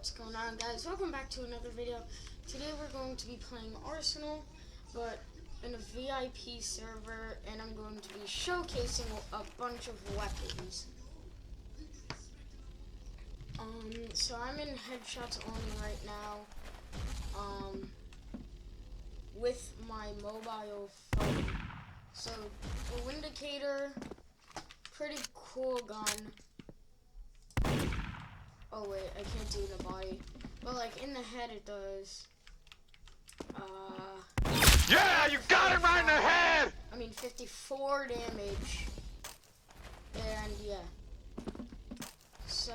What's going on, guys? Welcome back to another video. Today we're going to be playing Arsenal, but in a VIP server, and I'm going to be showcasing a bunch of weapons. So I'm in headshots only right now, with my mobile phone. So the Windicator, pretty cool gun. Oh wait, I can't do the body. But like in the head it does. Yeah, you got it right in the head! 54 damage. And yeah. So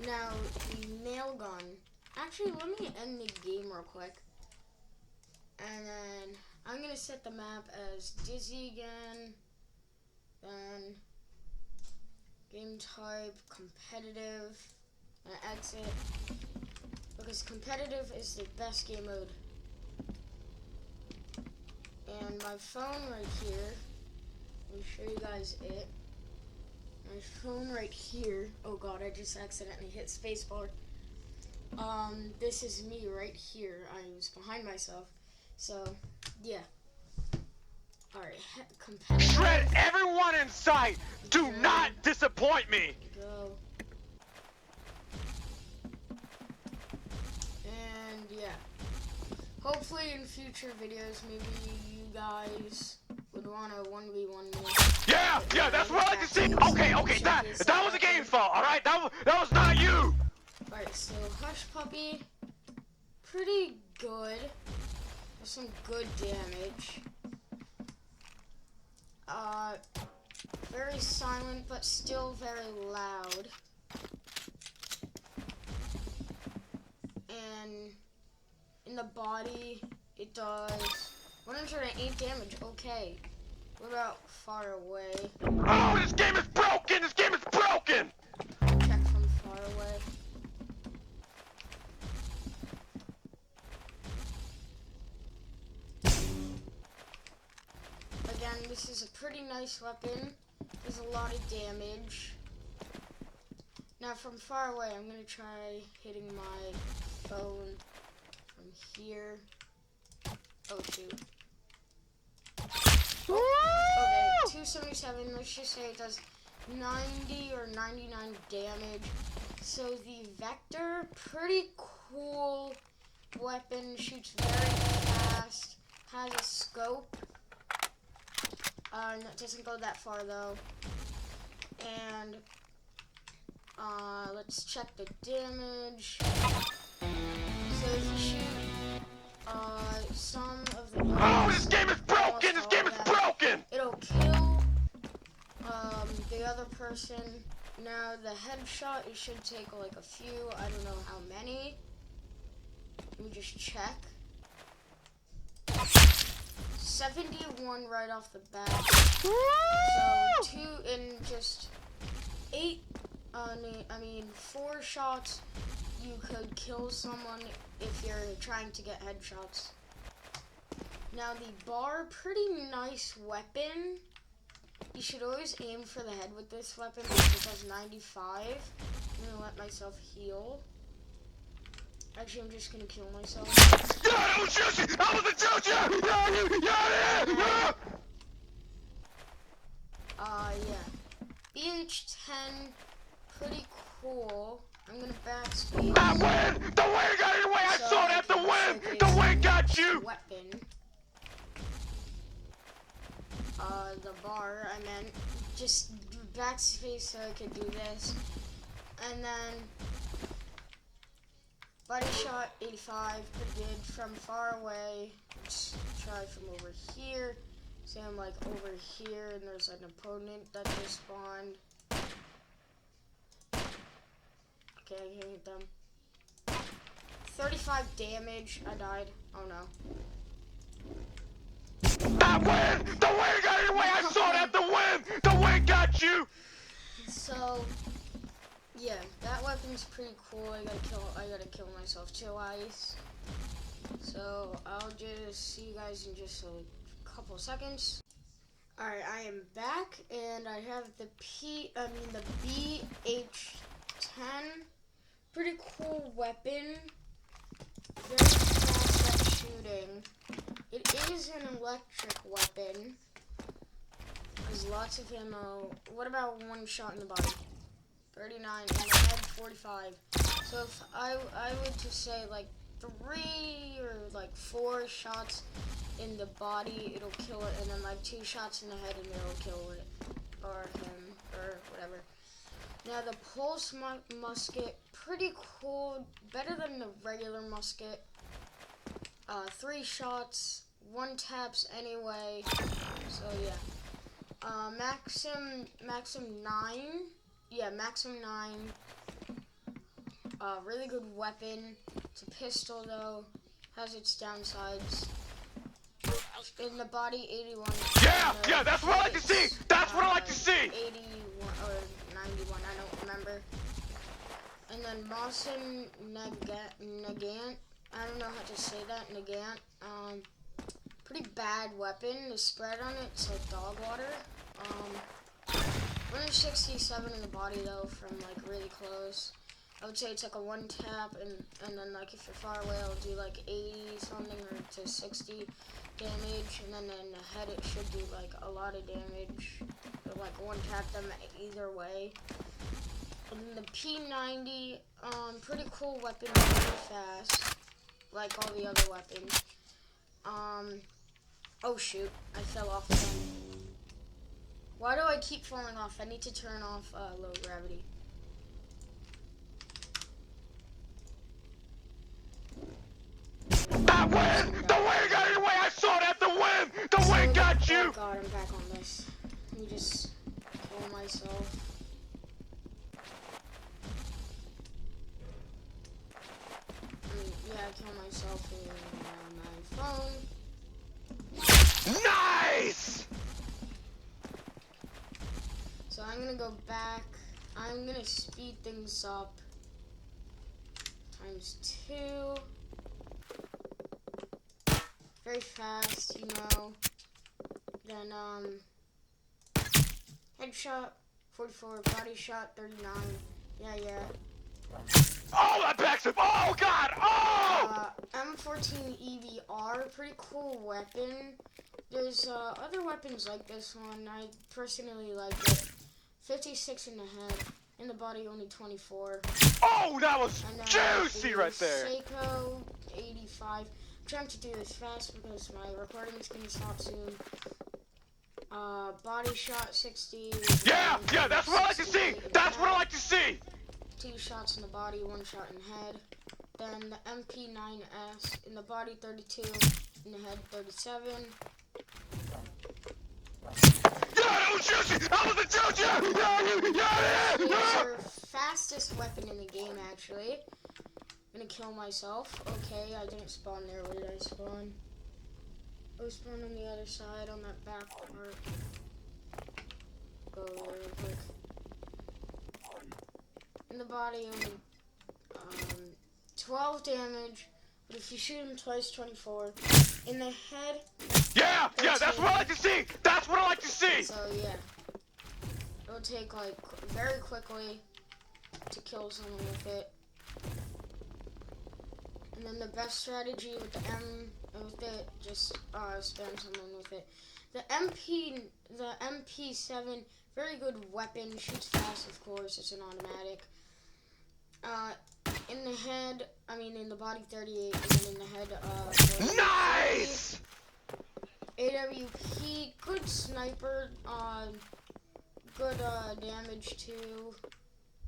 now the nail gun. Actually, let me end the game real quick. And then I'm gonna set the map as Dizzy again. Then game type, competitive, and exit, because competitive is the best game mode. And my phone right here, let me show you guys it. My phone right here, oh god, I just accidentally hit spacebar. This is me right here. I was behind myself, so yeah. Alright, competitive. Shred everyone in sight! Do not disappoint me! Go. And yeah. Hopefully in future videos, maybe you guys would want to 1v1 me. Yeah, that's what I like to see! Okay, that was a game's fault, alright? That was not you! Alright, so Hush Puppy, pretty good. There's some good damage. Very silent, but still very loud. And in the body, it does 108 damage. Okay. What about far away? Oh, this game is broken! This game is broken! Check from far away. Again, this is a pretty nice weapon. Does a lot of damage. Now from far away, I'm gonna try hitting my phone from here. Oh shoot. Okay, 277. Let's just say it does 90 or 99 damage. So the Vector, pretty cool weapon. Shoots very fast. Has a scope. It doesn't go that far though. And let's check the damage. So if you shoot some of the Oh, this game is broken! This game is broken! It'll kill the other person. Now the headshot, it should take like a few. I don't know how many. Let me just check. 71 right off the bat. So 2 in just 4 shots, you could kill someone if you're trying to get headshots. Now the bar, pretty nice weapon. You should always aim for the head with this weapon because it does 95. I'm gonna let myself heal. Actually, I'm just gonna kill myself. Yeah, I was shooting! I wasn't shooting! Yeah. BH10, pretty cool. I'm gonna backspace. I win! The win got in your way! I saw that! The win! The win got you! Weapon. The bar, I meant. Just backspace so I could do this. And then body shot 85, pretty good. From far away, let's try from over here. Say I'm like over here and there's an opponent that just spawned. Okay, I can hit them. 35 damage. I died. Oh no. I win! The win got in your way! I saw that! The win! The win got you! So yeah, that weapon's pretty cool. I gotta kill myself twice. So I'll just see you guys in just a couple seconds. Alright, I am back, and I have the BH-10. Pretty cool weapon. Very fast at shooting. It is an electric weapon. Has lots of ammo. What about one shot in the body? 39, in the head, 45. So if I would just say like 3 or like 4 shots in the body, it'll kill it, and then like 2 shots in the head and it'll kill it, or him, or whatever. Now the pulse musket, pretty cool, better than the regular musket. 3 shots, 1 taps anyway, so yeah. Maxim 9, yeah, Maxim 9, really good weapon. It's a pistol though, has its downsides. In the body, 81. Yeah, that's what I like to see. That's what I like to see. 81 or 91, I don't remember. And then Mosin Nagant, I don't know how to say that, Nagant. Pretty bad weapon. The spread on it's like dog water. 167 in the body though, from like really close. I would say it's like a 1 tap, and then like if you're far away, it'll do like 80 something or to 60 damage, and then in the head it should do like a lot of damage. Or like 1 tap them either way. And then the P90, pretty cool weapon, very fast, like all the other weapons. Oh shoot, I fell off again. Why do I keep falling off? I need to turn off low gravity. That wind! The wind got in your way! I saw that! The wind! The wind got you! Oh god, I'm back on this. Let me just kill myself. Yeah, I kill myself with my phone. Nice! So I'm gonna go back. I'm gonna speed things up. ×2. Very fast, you know. Then, headshot, 44, body shot, 39. Yeah. Oh, that backs him! Oh, God! Oh! M14 EVR, pretty cool weapon. There's, other weapons like this one. I personally like it. 56 in the head. In the body, only 24. Oh, that was juicy right there! Seiko, 85. I'm trying to do this fast because my recording is going to stop soon. Body shot, 60. Yeah, that's what I like to see! That's what I like to see! 2 shots in the body, 1 shot in the head. Then the MP9S, in the body, 32. In the head, 37. Yeah, that was juicy! That was a juicy! It's your fastest weapon in the game, actually. I'm gonna kill myself. Okay, I didn't spawn there. Where did I spawn? I was spawned on the other side, on that back part. Go there real quick. In the body, only 12 damage. But if you shoot him twice, 24. In the head. Yeah, that's what I like to see! That's what I like to see! So yeah, it'll take like very quickly to kill someone with it. And then the best strategy with just spam someone with it. The MP7, very good weapon, shoots fast, of course, it's an automatic. In the head, in the body, 38, and then in the head, nice! AWP, good sniper, good damage too.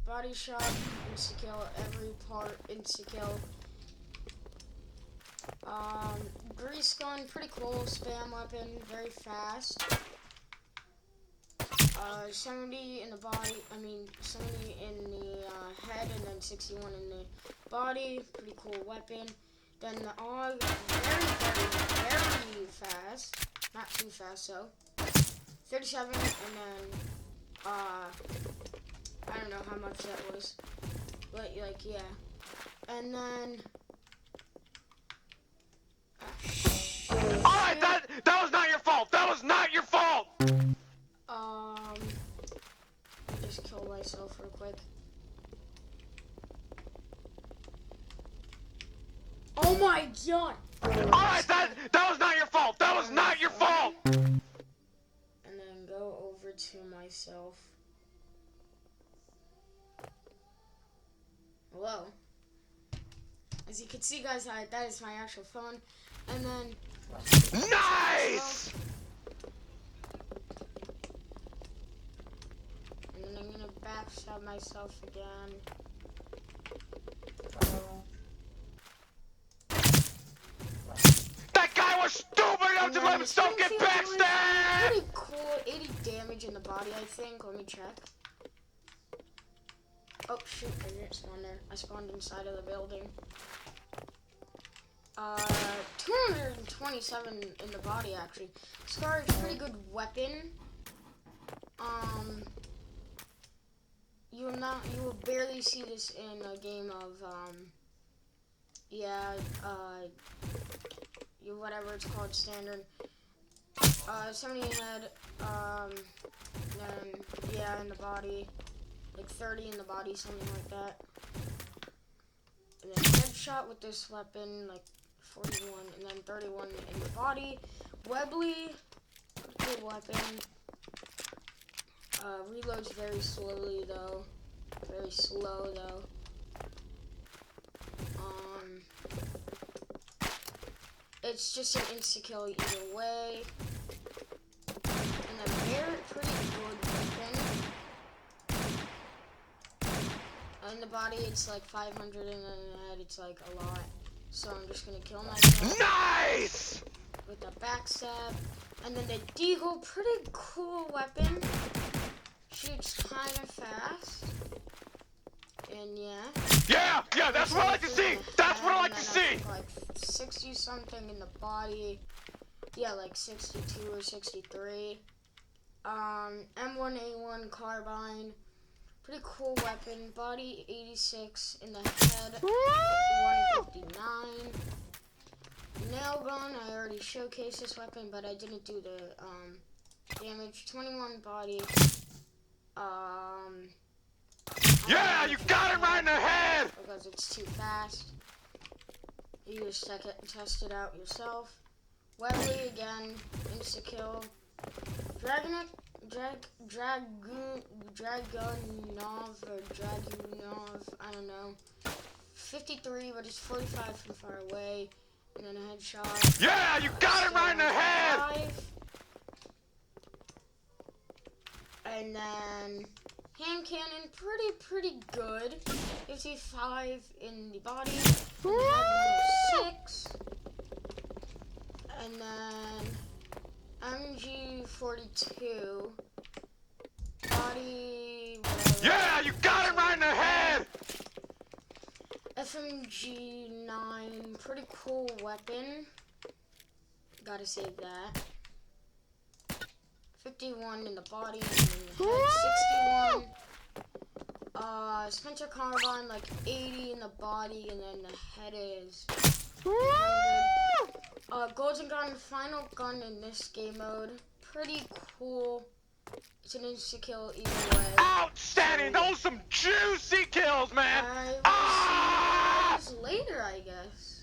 Body shot, insta-kill, every part insta-kill. Grease gun, pretty cool, spam weapon, very fast. 70 in the body, 70 in the head, and then 61 in the body, pretty cool weapon. Then the AUG, very fast, not too fast though. 37, and then, I don't know how much that was, but like, yeah. And then, alright, that was not your fault! That was not your fault! just kill myself real quick. Oh my god! Alright, that was not your fault. That was not your fault. And then go over to myself. Hello. As you can see, guys, that is my actual phone. And then Nice! And then I'm gonna backstab myself again. That guy was stupid enough to let himself get backstabbed! Pretty cool. 80 damage in the body, I think. Let me check. Oh shoot, I didn't spawn there. I spawned inside of the building. 227 in the body actually. Scar is a pretty good weapon. You will barely see this in a game of whatever it's called, standard. 70 in head, then yeah, in the body, like 30 in the body, something like that. And then headshot with this weapon, like 41, and then 31 in the body. Webley, good weapon. Reloads very slowly though. Very slow though. It's just an insta-kill either way. And then Barrett, pretty good weapon. In the body it's like 500 and then in the head it's like a lot. So I'm just gonna kill myself. Nice! With the backstab. And then the Deagle, pretty cool weapon. Shoots kind of fast. And yeah. Yeah, that's what I like to see! That's what I like to see! Like 60 something in the body. Yeah, like 62 or 63. M1A1 carbine. Pretty cool weapon. Body 86 in the head. 159. Nail gun, I already showcased this weapon, but I didn't do the damage. 21 body. Yeah, you got it right in the head! Because it's too fast. You just test it out yourself. Webley again, insta kill. Dragunov or Dragunov, I don't know. 53, but it's 45 from far away. And then a headshot. Yeah, you got it right in the head! And then hand cannon, pretty good. 55 in the body. In the head, 6. And then MG42. Body, whatever. Yeah, you got it right in the head! FMG9, pretty cool weapon. Gotta save that. 51 in the body, and in the head, 61. Spencer Carbine, like 80 in the body, and then the head is 100. Golden Gun, final gun in this game mode. Pretty cool. It's an insta kill either way. Outstanding! Those some juicy kills, man! I will see you guys later, I guess.